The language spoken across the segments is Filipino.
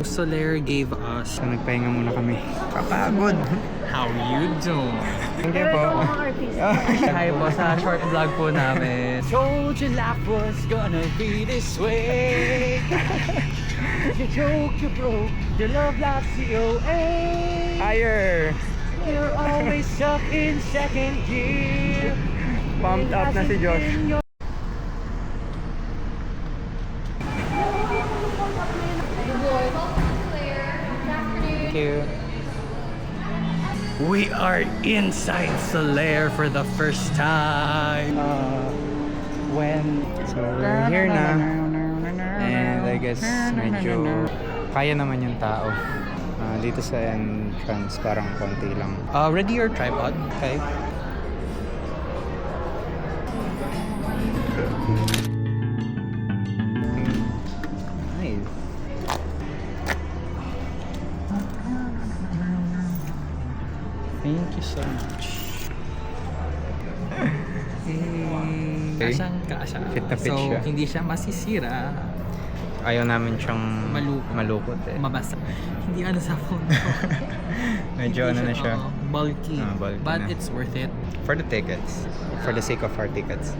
Solaire gave us. So nagpahinga muna kami. Kapagod! How you doing? Thank you po. Hi po sa short vlog po namin. Told you life was gonna be this way. You joke, you broke, your love life's COA. Higher! You're always stuck in second gear. Pumped up na si Josh. Thank you. We are inside Solaire for the first time. So we're here na. And I guess medyo kaya naman yung tao. Dito sa entrance parang konti lang. Ready your tripod, okay? Nice. Thank you so much. Kasang kasha. Fit na fit so, siya. hindi siya masisira. Ayaw namin siyang malukot eh. Mabasa. Hindi ano sa phone ko. Medyo ano na siya. Bulky. Bulky But na. it's worth it. For the tickets. For the sake of our tickets.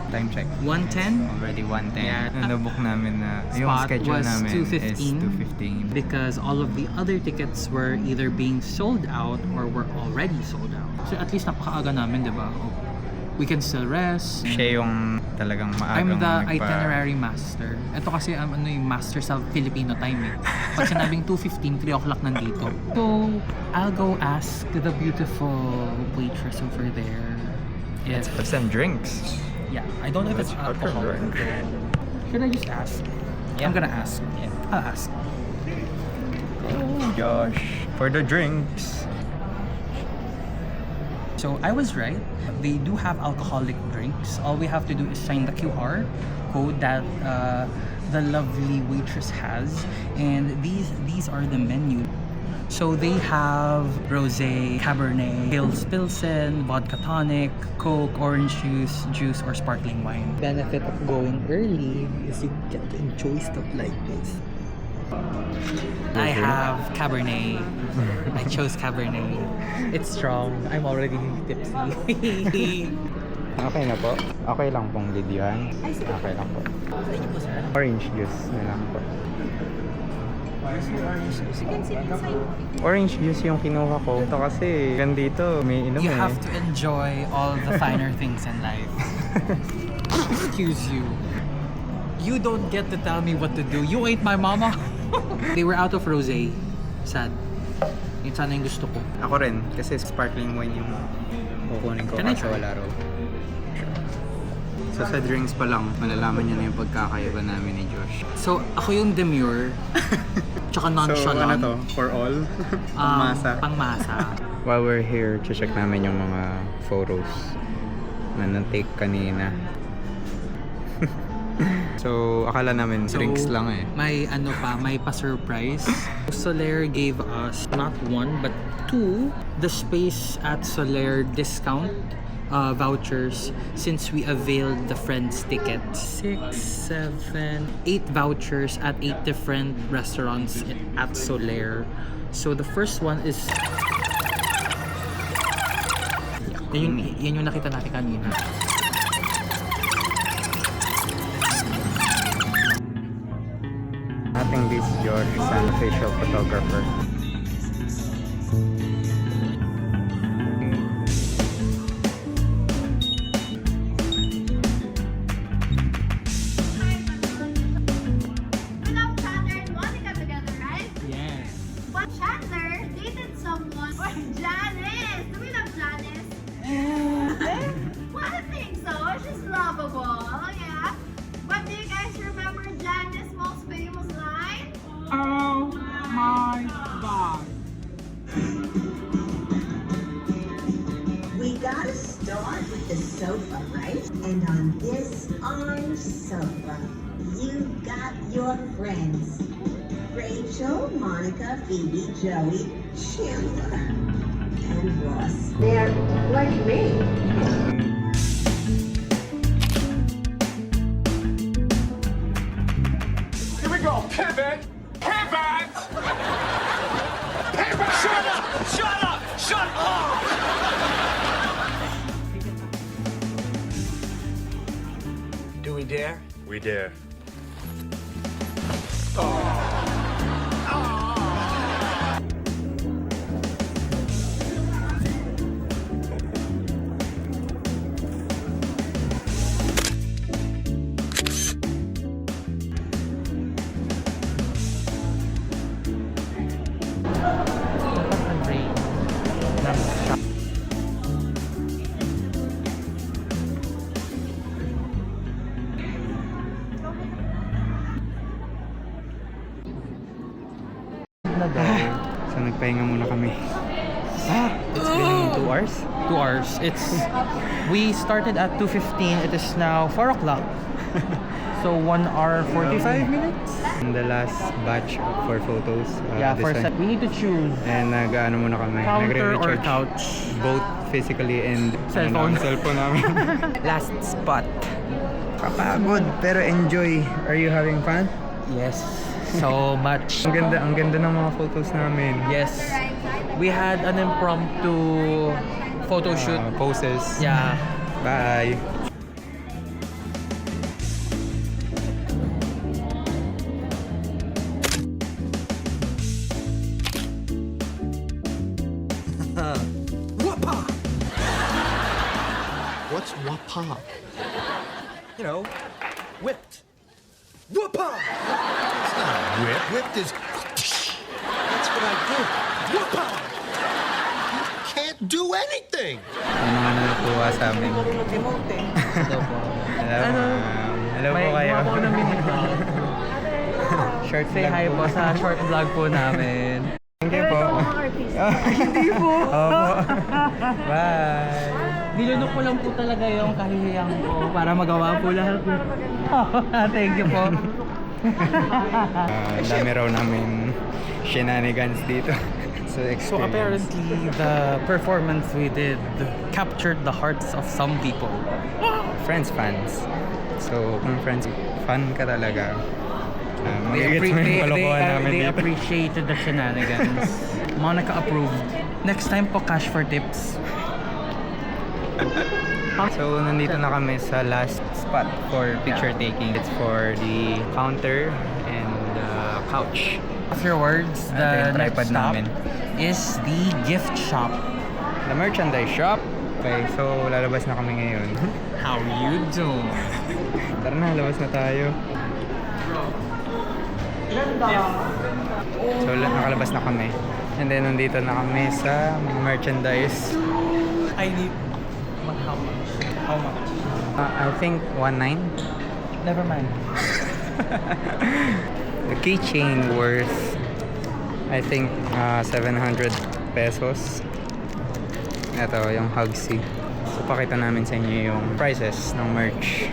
Time check. 1:10? Already 1:10. Yeah. Nabook namin na yung Spot schedule was namin 2:15 is 2:15. because all of the other tickets were either being sold out or were already sold out. So at least napakaaga namin, di ba? We can still rest. Siya yung talagang I'm maagang the itinerary master. Ito kasi ano yung master sa Filipino time eh. Pag sinabing 2:15, 3 o'clock nandito. So, I'll go ask the beautiful waitress over there. Let's put some drinks. Yeah, I don't know if it's Let's order alcohol. drink. Should I just ask? Yeah. I'm gonna ask. Yeah. I'll ask. Oh, Josh. For the drinks. So I was right. They do have alcoholic drinks. All we have to do is sign the QR code that the lovely waitress has, and these are the menu. So they have rosé, cabernet, Pils Pilsen, vodka tonic, Coke, orange juice, or sparkling wine. Benefit of going early is you get to enjoy stuff like this. I have Cabernet. I chose Cabernet. It's strong. I'm already tipsy. Okay na po. Okay lang pong videohan. Okay lang po. Orange juice na lang po. Orange juice yung kinuha ko. Ito kasi gandito may inom You eh. have to enjoy all the finer things in life. Excuse you. You don't get to tell me what to do. You ain't my mama. They were out of rosé. Sad. Yun sana yung gusto ko. Ako rin kasi sparkling wine yung kukunin ko Can I kasi try? wala raw. So sa drinks pa lang, malalaman niya na yung pagkakaiba namin ni Josh. So, ako yung demure. Tsaka nonchalant. So ano to? For all? Pangmasa? Pangmasa. While we're here, check namin yung mga photos na na-take kanina. So, akala namin drinks lang eh. May ano pa, may pa-surprise. Solaire gave us not one but two the space at Solaire discount vouchers since we availed the friends ticket. 6, 7, 8 vouchers at 8 different restaurants at Solaire. So the first one is yan yung nakita natin kanina. I think this George is an official photographer. Chandler and Monica together, right? Yes. But Chandler dated someone, or Janice. Do we love Janice? Well, I think so. She's lovable, yeah. But do you guys remember Janice's most famous line? Oh my God. We gotta start with the sofa, right? And on this orange sofa, you've got your friends. Rachel, Monica, Phoebe, Joey, Chandler, and Ross. They're like me. Pivot! Pivot! Pivot! Shut up! Shut up! Shut up! Do we dare? We dare. Na daw. So nagpahinga muna kami. It's been 2 hours? 2 hours. We started at 2:15. It is now 4 o'clock. So 1 hour 45 minutes. And the last batch for photos. For this one. we need to choose And nag-ano muna kami. counter or Nagre-recharge. couch. Both physically and Cellphone. Cellphone namin. Last spot. Kapagod pero enjoy. Are you having fun? Yes. So much. Ang ganda ng mga photos namin. Yes. We had an impromptu photo shoot. Poses. Yeah. Bye. Wapa! What's wapa? You know, whipped. Wapa! It's not whipped. Whipped is. That's what I do. Wapa! You can't do anything. Yung mga natutuwa sa amin. Hello, ma'am. Hello po kayo. Short Say vlog hi po. po sa short vlog po namin. Thank you po. Hindi po. Opo. Bye. Nilunok ko lang po talaga yung kahihiyang ko para magawa po lahat. Thank you po. Dami raw namin shenanigans dito. So So experience. apparently the performance we did captured the hearts of some people. Friends fans. So kung friends fan ka talaga. They, magigets mo yung kalokohan namin they dito. appreciated the shenanigans. Monica approved. Next time po, cash for tips. So nandito na kami sa last spot for picture taking. It's for the counter and the couch. Afterwards, Ito yung the next tripod stop namin. is the gift shop. The merchandise shop. Okay, so lalabas na kami ngayon. How you doing? Tara na, labas na tayo. So nakalabas na kami. And then nandito na kami sa merchandise. I need... How much? How much? I think 1.9. Never mind. The keychain worth I think 700 pesos. Ito yung Hugsy. So pakita namin sa inyo yung prices ng merch.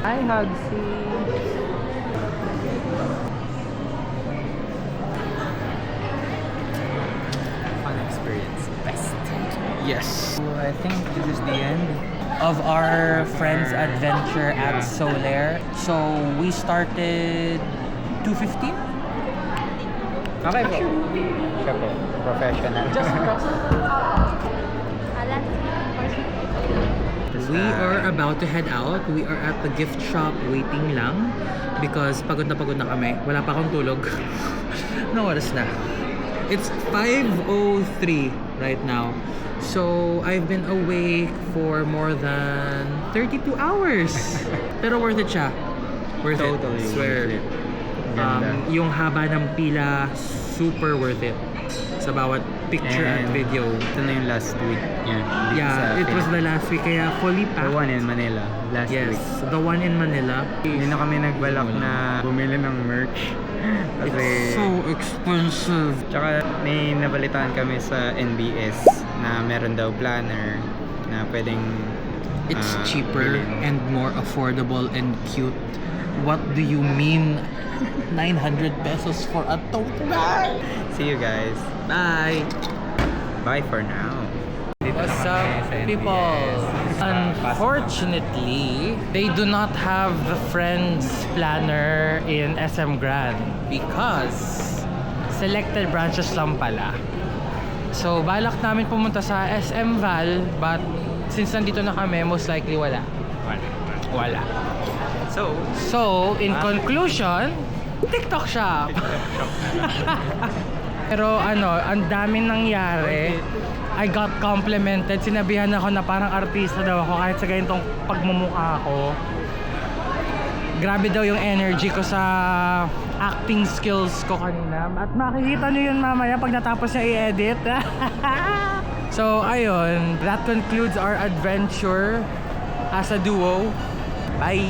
Hi Hugsy. Fun experience. Best. Yes. So I think this is the end. Of our friends' adventure at Solaire. So we started 2:15. Okay po. Siya po. Professional. We are about to head out. We are at the gift shop waiting lang because pagod na kami. Wala pa akong tulog. No oras na. It's 5:03 right now. So I've been awake for more than 32 hours. Pero worth it siya. Worth Totally it. Swear. worth it. Ganda. Yung haba ng pila, super worth it. Sa bawat picture at And video. Ito na yung last week. Yeah, it was the last week kaya fully the packed. one in Manila. Last Yes, week. the one in Manila. Hindi na kami nagbalak na bumili ng merch. Kasi, It's so expensive. tsaka may nabalitaan kami sa NBS na meron daw planner na pwedeng It's cheaper bilhin. and more affordable and cute. What do you mean 900 pesos for a tote bag? See you guys. Bye! Bye for now. What's up, people? Unfortunately, they do not have the Friends Planner in SM Grand because selected branches lang pala. So, balak namin pumunta sa SM Val, but since nandito na kami, most likely wala. Wala. So, in conclusion, TikTok shop. Pero ano, ang daming nangyari. I got complimented. Sinabihan ako na parang artista daw ako kahit sa ganitong pagmumukha ko. Grabe daw yung energy ko sa acting skills ko kanina. At makikita nyo yun mamaya pag natapos niya i-edit. So, ayun. That concludes our adventure as a duo. Bye!